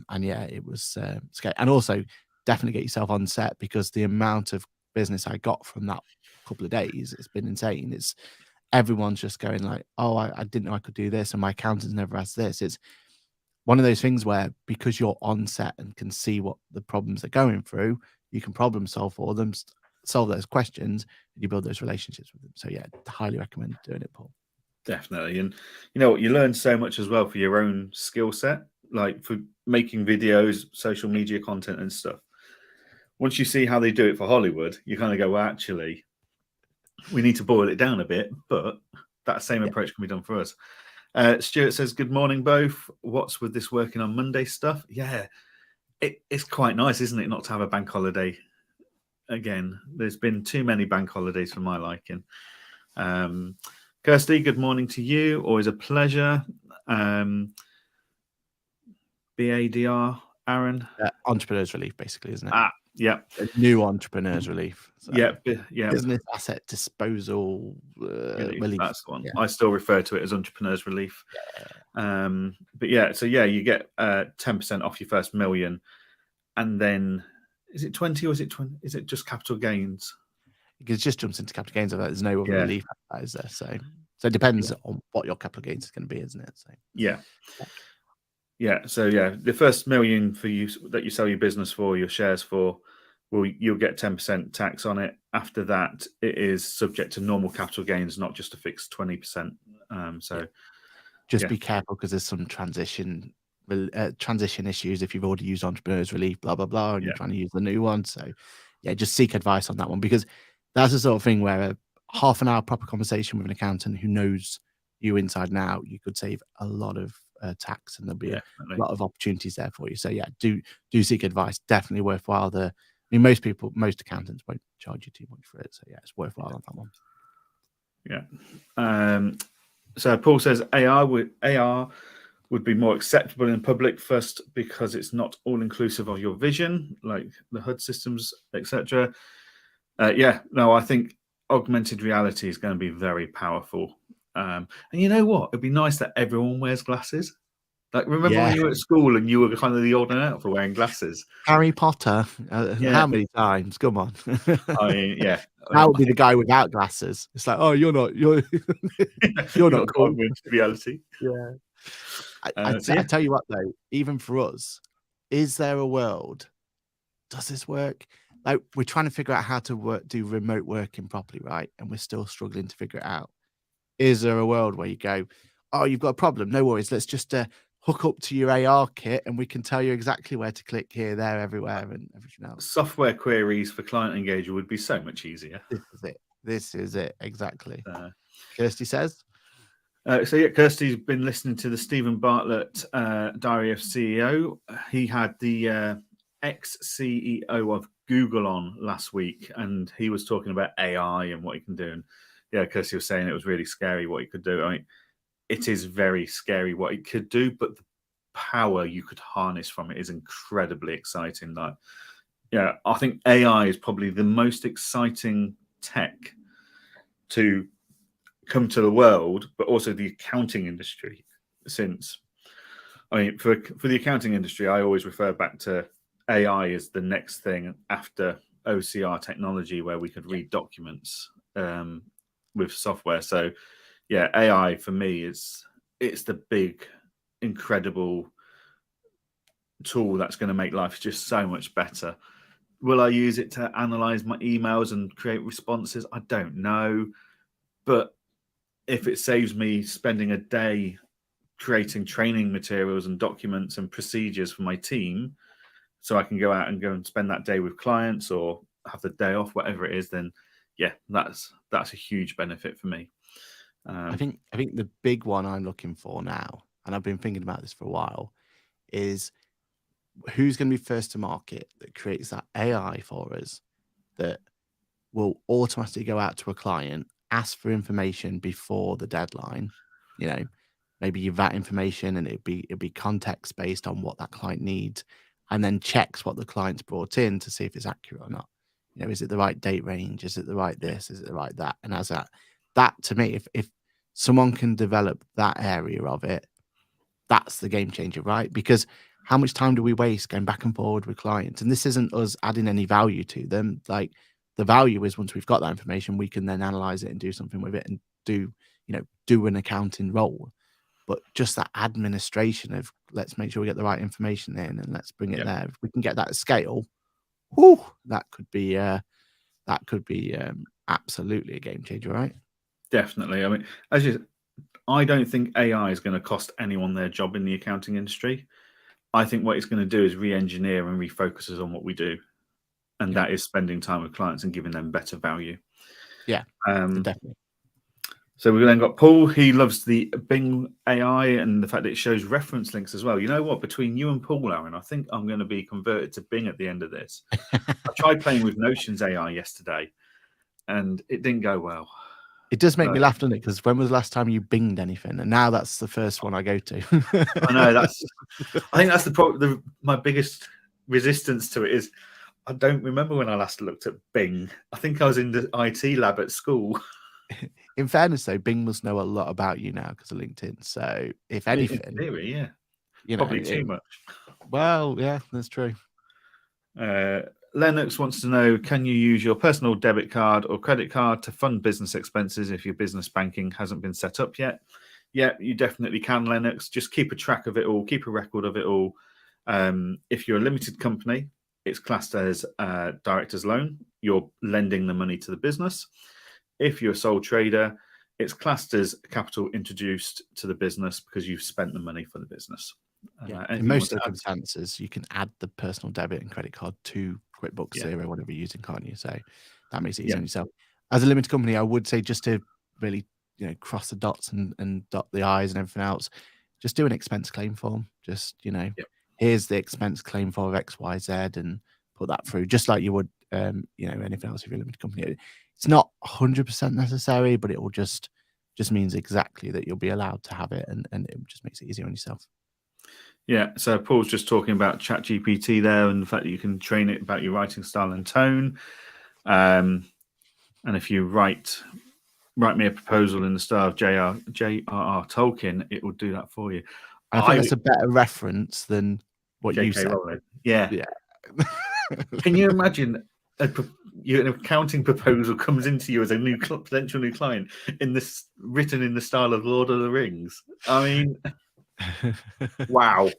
And yeah, it was scary. And also, definitely get yourself on set, because the amount of business I got from that couple of days, it's been insane. It's everyone's just going like, oh, I didn't know I could do this, and my accountant's never asked this. It's one of those things where, because you're on set and can see what the problems they're going through, you can problem solve for them, solve those questions, and you build those relationships with them. So yeah, highly recommend doing it, Paul. Definitely. And you know what, you learn so much as well for your own skill set, like for making videos, social media content and stuff. Once you see how they do it for Hollywood, you kind of go, well, actually, we need to boil it down a bit, but that same approach can be done for us. Stuart says, good morning, both. What's with this working on Monday stuff? Yeah, it's quite nice, isn't it, not to have a bank holiday again? There's been too many bank holidays for my liking. Kirsty, good morning to you. Always a pleasure. BADR, Aaron. Entrepreneurs Relief, basically, isn't it? Yeah. A new Entrepreneurs Relief. So, yeah. Business Asset Disposal Relief. That's the one. Yeah. I still refer to it as Entrepreneurs Relief. Yeah. But yeah, so yeah, you get 10% off your first million, and then is it 20 or is it 20? Is it just capital gains? It just jumps into capital gains. There's no other relief that is there. So it depends on what your capital gains is going to be, isn't it? So yeah. So yeah, the first million for you that you sell your business for, your shares for, you'll get 10% tax on it. After that, it is subject to normal capital gains, not just a fixed 20%. Just be careful, because there's some transition issues if you've already used Entrepreneurs Relief, blah blah blah, and you're trying to use the new one. So yeah, just seek advice on that one, because that's the sort of thing where a half an hour proper conversation with an accountant who knows you inside and out, you could save a lot of tax, and there'll be a lot of opportunities there for you. So yeah, do seek advice. Definitely worthwhile. Most accountants won't charge you too much for it. So yeah, it's worthwhile on that one. Yeah. So Paul says AR would be more acceptable in public, first because it's not all inclusive of your vision, like the HUD systems, etc. I think augmented reality is going to be very powerful. And you know what? It'd be nice that everyone wears glasses. Like, remember when you were at school and you were kind of the odd man out for wearing glasses? Harry Potter. How many times? Come on. That would be the guy without glasses. It's like, oh, you're not not augmented reality. Yeah. I tell you what, though, even for us, is there a world? Does this work? Like, we're trying to figure out how to do remote working properly, right? And we're still struggling to figure it out. Is there a world where you go, oh, you've got a problem? No worries. Let's just hook up to your AR kit, and we can tell you exactly where to click here, there, everywhere, and everything else. Software queries for Client Engager would be so much easier. This is it. Exactly. Kirsty says. Kirsty's been listening to the Stephen Bartlett Diary of CEO. He had the ex-CEO of Google on last week, and he was talking about AI and what he can do. And yeah, Kirsty was saying it was really scary what he could do. I mean, it is very scary what it could do, but the power you could harness from it is incredibly exciting. I think AI is probably the most exciting tech to come to the world, but also the accounting industry. For the accounting industry, I always refer back to AI as the next thing after OCR technology, where we could read documents with software. So yeah, AI for me it's the big, incredible tool that's going to make life just so much better. Will I use it to analyze my emails and create responses? I don't know. But if it saves me spending a day creating training materials and documents and procedures for my team, so I can go out and spend that day with clients or have the day off, whatever it is, then yeah, that's a huge benefit for me. I think the big one I'm looking for now, and I've been thinking about this for a while, is who's going to be first to market that creates that AI for us that will automatically go out to a client, ask for information before the deadline, you know, maybe give that information and it'd be context based on what that client needs, and then checks what the client's brought in to see if it's accurate or not. You know, is it the right date range? Is it the right this? Is it the right that? And as that to me, if someone can develop that area of it, that's the game changer, right? Because how much time do we waste going back and forward with clients? And this isn't us adding any value to them. Like, the value is once we've got that information, we can then analyze it and do something with it and do an accounting role. But just that administration of let's make sure we get the right information in and let's bring it there. If we can get that at scale, whoo, that could be absolutely a game changer, right? Definitely. I mean, I don't think AI is going to cost anyone their job in the accounting industry. I think what it's going to do is re-engineer and refocus us on what we do. And that is spending time with clients and giving them better value. Yeah, definitely. So we've then got Paul. He loves the Bing AI and the fact that it shows reference links as well. You know what? Between you and Paul, Aaron, I think I'm going to be converted to Bing at the end of this. I tried playing with Notion's AI yesterday, and it didn't go well. It does make me laugh, doesn't it? Because when was the last time you binged anything? And now that's the first one I go to. I know. I think that's the problem. My biggest resistance to it is I don't remember when I last looked at Bing. I think I was in the IT lab at school. In fairness, though, Bing must know a lot about you now because of LinkedIn. So, if anything, in theory, yeah, you know, probably too much. Well, yeah, that's true. Lennox wants to know: can you use your personal debit card or credit card to fund business expenses if your business banking hasn't been set up yet? Yeah, you definitely can, Lennox. Just keep a track of it all, keep a record of it all. If you're a limited company, it's classed as a director's loan. You're lending the money to the business. If you're a sole trader, it's classed as capital introduced to the business because you've spent the money for the business. In most circumstances, you can add the personal debit and credit card to QuickBooks Zero, whatever you're using, can't you? So that makes it easy on yourself. As a limited company, I would say just to really, cross the dots and dot the I's and everything else, just do an expense claim form. Just, here's the expense claim for X, Y, Z, and put that through, just like you would, anything else if you're a limited company. It's not 100% necessary, but it will just means exactly that you'll be allowed to have it, and it just makes it easier on yourself. Yeah, so Paul's just talking about ChatGPT there and the fact that you can train it about your writing style and tone. And if you write me a proposal in the style of J.R.R. Tolkien, it will do that for you. I think that's a better reference than what you said. Rowling. Yeah. Can you imagine an accounting proposal comes into you as a potential new client written in the style of Lord of the Rings? I mean, wow.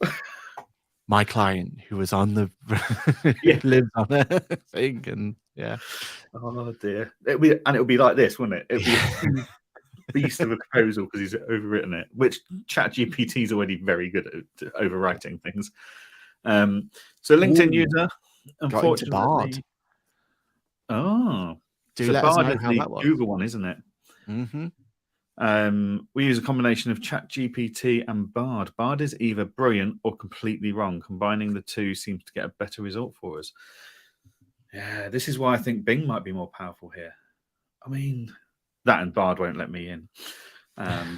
My client who was on the lives on a thing, and oh dear, it'll be like this, wouldn't it? It'll be a beast of a proposal because he's overwritten it, which ChatGPT is already very good at overwriting things. So LinkedIn user, unfortunately, Bard. Oh, do so let Bard us know is how the that was. Google one, isn't it? Mm-hmm. We use a combination of ChatGPT and Bard. Bard is either brilliant or completely wrong. Combining the two seems to get a better result for us. Yeah, this is why I think Bing might be more powerful here. I mean, that and Bard won't let me in. I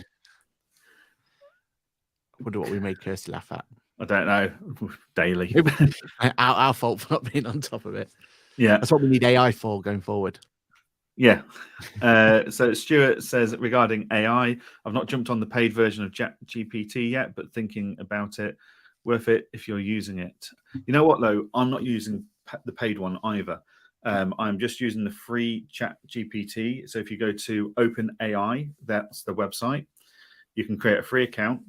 wonder what we made Kirsty laugh at. I don't know. Daily. Our fault for not being on top of it. Yeah. That's what we need AI for going forward. Yeah. So Stuart says, regarding AI, I've not jumped on the paid version of ChatGPT yet, but thinking about it, worth it if you're using it. You know what, though? I'm not using the paid one either. I'm just using the free ChatGPT. So if you go to OpenAI, that's the website, you can create a free account.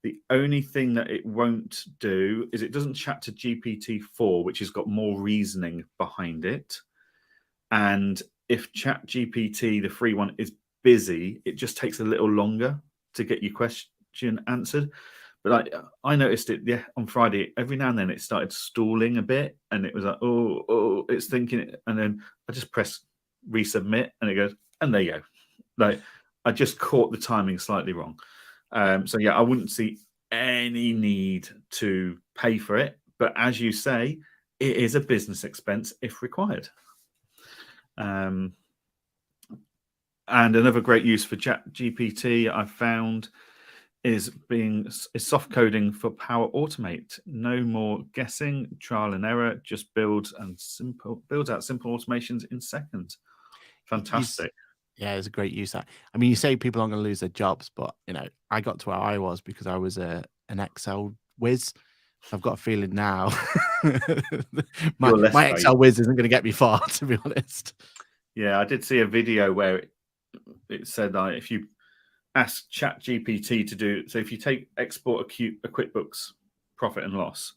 The only thing that it won't do is it doesn't chat to GPT-4, which has got more reasoning behind it. And if ChatGPT, the free one, is busy, it just takes a little longer to get your question answered. But like I noticed it, on Friday, every now and then it started stalling a bit, and it was like, oh, it's thinking it, and then I just press resubmit, and it goes, and there you go. Like I just caught the timing slightly wrong. So yeah, I wouldn't see any need to pay for it, but as you say, it is a business expense if required. And another great use for ChatGPT I've found is soft coding for Power Automate. No more guessing, trial and error. Just builds out simple automations in seconds. Fantastic. Yeah, it's a great use. I mean, you say people aren't going to lose their jobs, but I got to where I was because I was an Excel whiz. I've got a feeling now my Excel whiz isn't going to get me far, to be honest. Yeah, I did see a video where it said that if you ask ChatGPT to do, so if you export a QuickBooks profit and loss,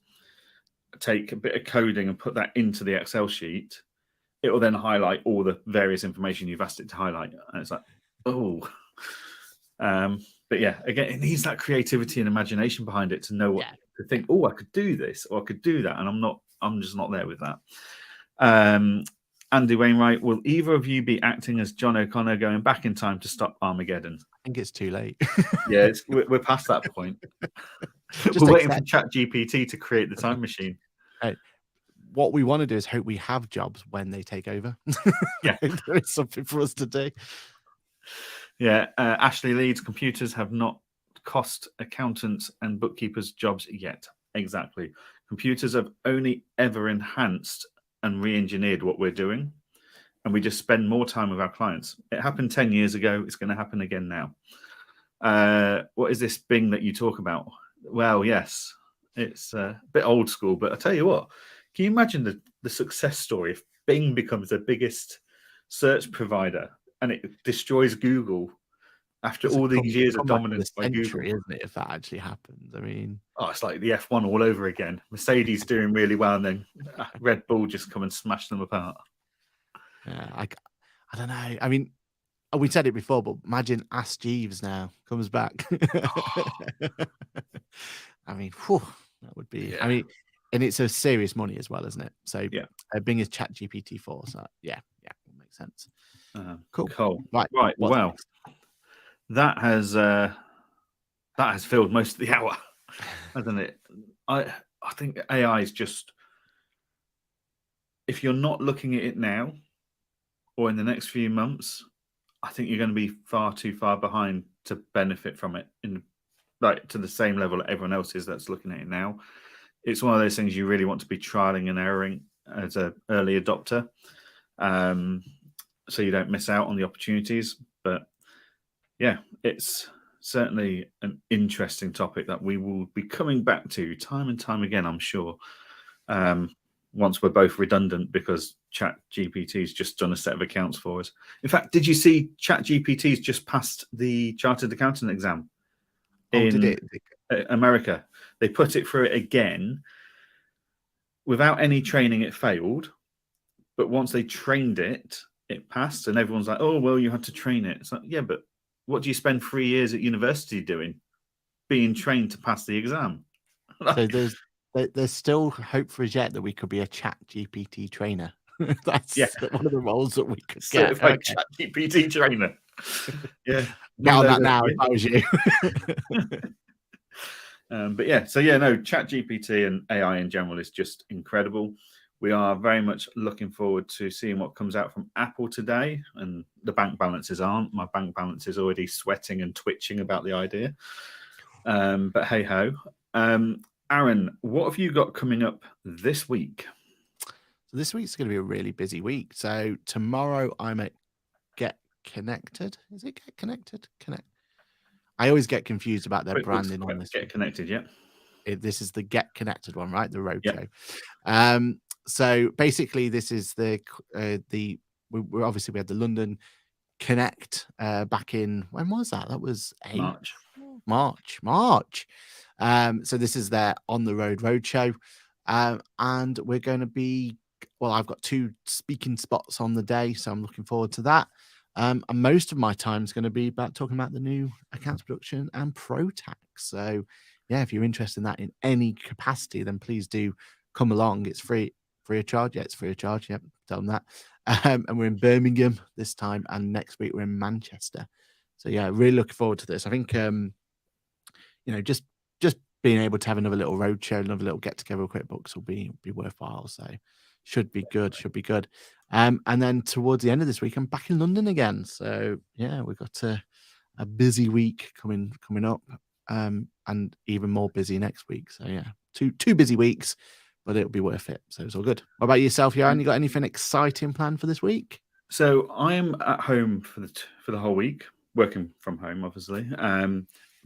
take a bit of coding and put that into the Excel sheet, it will then highlight all the various information you've asked it to highlight. And it's like, oh. But yeah, again, it needs that creativity and imagination behind it to know what to think. Oh, I could do this or I could do that, and I'm just not there with that. Andy Wainwright, will either of you be acting as John O'Connor going back in time to stop Armageddon? I think it's too late. Yeah, we're past that point. We're waiting for ChatGPT to create the time machine. What we want to do is hope we have jobs when they take over. Yeah, there is something for us to do. Yeah, Ashley Leeds, computers have not cost accountants and bookkeepers jobs yet. Exactly. Computers have only ever enhanced and re-engineered what we're doing, and we just spend more time with our clients. It happened 10 years ago. It's going to happen again now. What is this Bing that you talk about? Well, yes, it's a bit old school, but I tell you what, can you imagine the success story if Bing becomes the biggest search provider and it destroys Google after all these years of dominance by Google, isn't it? If that actually happens, I mean, it's like the F1 all over again. Mercedes doing really well, and then Red Bull just come and smash them apart. Yeah, I don't know. I mean, we said it before, but imagine Ask Jeeves now comes back. I mean, that would be. Yeah. I mean, and it's a serious money as well, isn't it? So yeah, Bing is ChatGPT 4, so yeah, it makes sense. Cool. Right. Well, that has filled most of the hour, hasn't it? I think AI is just, if you're not looking at it now or in the next few months, I think you're going to be far too far behind to benefit from it to the same level that everyone else is that's looking at it now. It's one of those things you really want to be trialing and erroring as an early adopter, so you don't miss out on the opportunities. But yeah, it's certainly an interesting topic that we will be coming back to time and time again, I'm sure, once we're both redundant, because ChatGPT's just done a set of accounts for us. In fact, did you see ChatGPT's just passed the Chartered Accountant exam in America? They put it through it again. Without any training, it failed. But once they trained it, it passed. And everyone's like, oh, well, you had to train it. It's like, yeah, but what do you spend 3 years at university doing? Being trained to pass the exam. So there's still hope for us yet that we could be a ChatGPT trainer. That's one of the roles that we could get. Certified ChatGPT trainer. Yeah. Get on that now if I was you. But yeah, so yeah, no, ChatGPT and AI in general is just incredible. We are very much looking forward to seeing what comes out from Apple today, and the bank balances aren't. My bank balance is already sweating and twitching about the idea. But hey ho. Aaron, what have you got coming up this week? So this week's going to be a really busy week. So tomorrow I'm at Get Connected. Is it Get Connected? I always get confused about their branding on this. Get Connected, yeah. This is the Get Connected one, right? The roadshow. So basically, this is we had the London Connect back in, when was that? That was March. So this is their on the road roadshow, and we're going to be. Well, I've got 2 speaking spots on the day, so I'm looking forward to that. And most of my time is going to be about talking about the new accounts production and pro tax. So, yeah, if you're interested in that in any capacity, then please do come along. It's free of charge. Yeah, it's free of charge. Yep, tell them that. And we're in Birmingham this time, and next week we're in Manchester. So, yeah, really looking forward to this. I think, just being able to have another little road show, another little get together with QuickBooks will be worthwhile. So, should be good. And then towards the end of this week, I'm back in London again. So yeah, we've got a busy week coming up, and even more busy next week. So yeah, two busy weeks, but it'll be worth it. So it's all good. What about yourself, Johann? You got anything exciting planned for this week? So I'm at home for the whole week, working from home, obviously.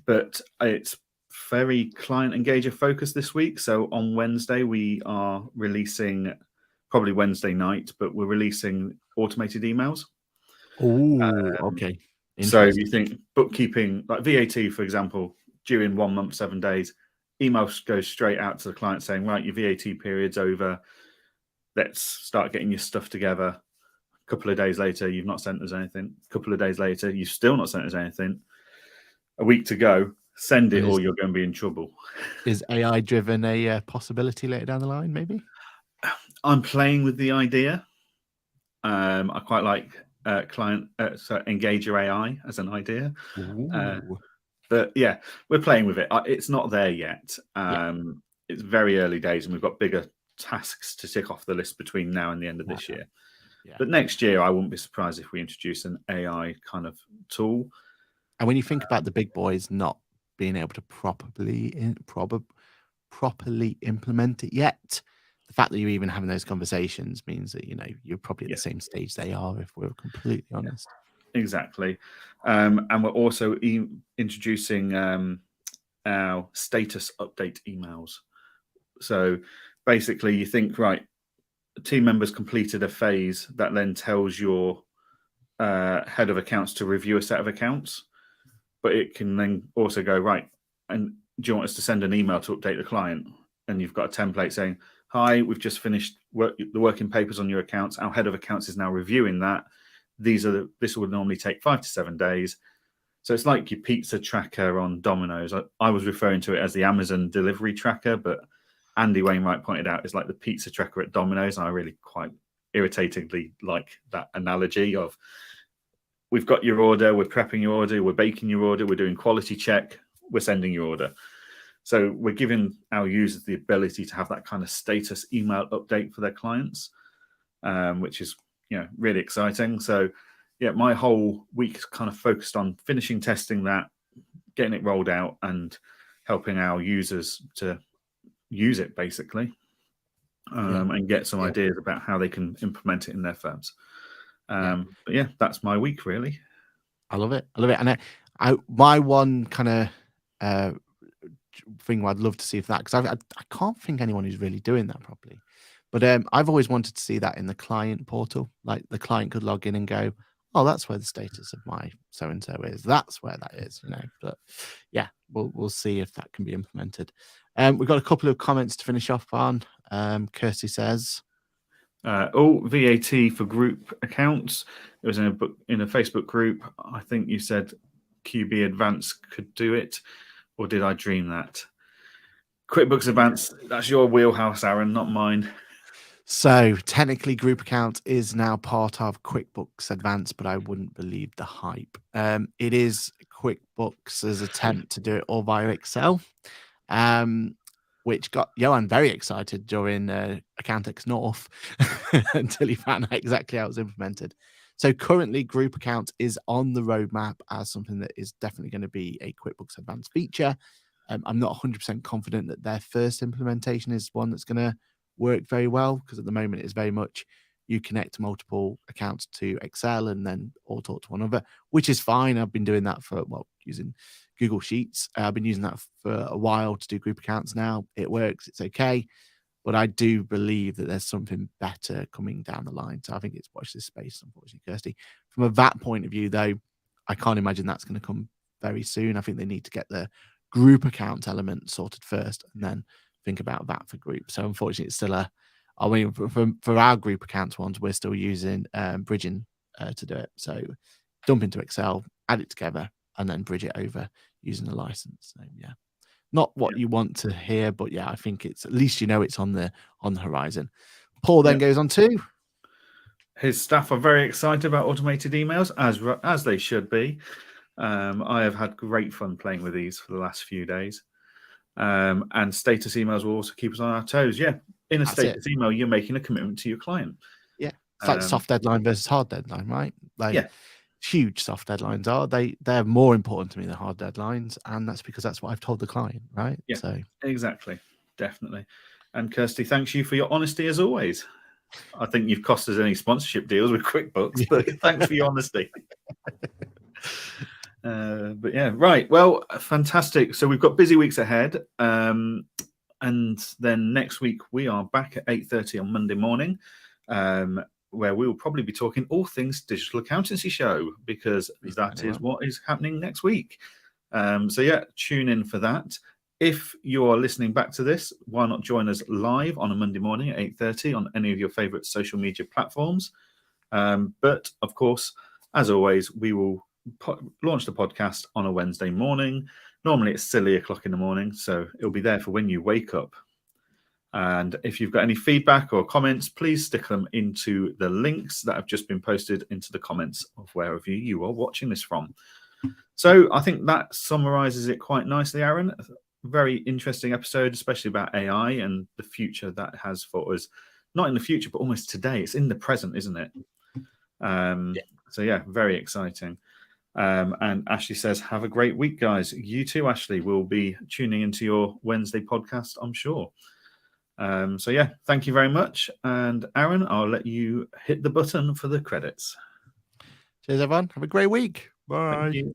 But it's very client engager focused this week. So on Wednesday we are releasing, probably Wednesday night, but we're releasing automated emails. Oh, okay. So you think bookkeeping, like VAT, for example, due in 1 month, 7 days, emails go straight out to the client saying, right, your VAT period's over. Let's start getting your stuff together. A couple of days later, you've not sent us anything. A couple of days later, you've still not sent us anything. A week to go, send it or you're going to be in trouble. Is AI driven a possibility later down the line, maybe? I'm playing with the idea. I quite like Engager AI as an idea. But yeah, we're playing with it. It's not there yet. It's very early days, and we've got bigger tasks to tick off the list between now and the end of this year. But next year, I wouldn't be surprised if we introduce an AI kind of tool. And when you think about the big boys not being able to properly implement it yet, the fact that you're even having those conversations means that you're probably at the same stage they are, if we're completely honest. Exactly. And we're also introducing our status update emails. So basically you think, right, team members completed a phase that then tells your head of accounts to review a set of accounts, but it can then also go, right, and do you want us to send an email to update the client? And you've got a template saying, hi, we've just finished the working papers on your accounts. Our head of accounts is now reviewing that. This would normally take 5 to 7 days. So it's like your pizza tracker on Domino's. I was referring to it as the Amazon delivery tracker, but Andy Wainwright pointed out it's like the pizza tracker at Domino's. And I really quite irritatingly like that analogy of, we've got your order, we're prepping your order, we're baking your order, we're doing quality check, we're sending your order. So we're giving our users the ability to have that kind of status email update for their clients, which is really exciting. So yeah, my whole week is kind of focused on finishing testing that, getting it rolled out, and helping our users to use it basically, and get some ideas about how they can implement it in their firms. But yeah, that's my week really. I love it. And my one kind of thing I'd love to see for that, because I can't think anyone who's really doing that properly. But I've always wanted to see that in the client portal. Like the client could log in and go, oh, that's where the status of my so-and-so is. That's where that is, But yeah, we'll see if that can be implemented. We've got a couple of comments to finish off on. Kirsty says, VAT for group accounts. It was in a Facebook group. I think you said QB Advance could do it, or did I dream that? QuickBooks Advance, that's your wheelhouse, Aaron, not mine. So technically group account is now part of QuickBooks Advanced, but I wouldn't believe the hype. It is QuickBooks' attempt to do it all via Excel, which got Johann very excited during Accountex North until he found out exactly how it was implemented. So currently group account is on the roadmap as something that is definitely going to be a QuickBooks Advanced feature. I'm not 100% confident that their first implementation is one that's going to work very well, because at the moment it's very much you connect multiple accounts to Excel and then all talk to one another, which is fine. I've been doing that for, using Google Sheets. I've been using that for a while to do group accounts now. It works, it's okay. But I do believe that there's something better coming down the line. So I think it's watch this space, unfortunately, Kirsty. From a VAT point of view, though, I can't imagine that's going to come very soon. I think they need to get the group account element sorted first and then think about that for group. So unfortunately, it's still for our group accounts ones, we're still using bridging to do it. So dump into Excel, add it together, and then bridge it over using the license. So yeah, not what you want to hear, but yeah, I think it's at least it's on the horizon. Paul then goes on to his staff are very excited about automated emails, as they should be. I have had great fun playing with these for the last few days. And status emails will also keep us on our toes. Yeah, in a status email, you're making a commitment to your client. Yeah, it's like soft deadline versus hard deadline, right? Like huge soft deadlines are they're more important to me than hard deadlines, and that's because that's what I've told the client, right? Yeah, so exactly, definitely. And Kirsty, thanks you for your honesty as always. I think you've cost us any sponsorship deals with QuickBooks, but thanks for your honesty. But yeah, right. Well, fantastic. So we've got busy weeks ahead. And then next week we are back at 8:30 on Monday morning, where we will probably be talking all things digital accountancy show, because that is what is happening next week. So yeah, tune in for that. If you are listening back to this, why not join us live on a Monday morning at 8:30 on any of your favorite social media platforms? But of course, as always, we will launch the podcast on a Wednesday morning. Normally it's silly o'clock in the morning, so it'll be there for when you wake up. And if you've got any feedback or comments, please stick them into the links that have just been posted into the comments of wherever you are watching this from. So I think that summarizes it quite nicely, Aaron. A very interesting episode, especially about AI and the future that has for us. Not in the future, but almost today. It's in the present, isn't it? So yeah, very exciting. And Ashley says, have a great week, guys. You too, Ashley. Will be tuning into your Wednesday podcast, I'm sure. So yeah, thank you very much. And Aaron, I'll let you hit the button for the credits. Cheers, everyone. Have a great week. Bye. Thank you.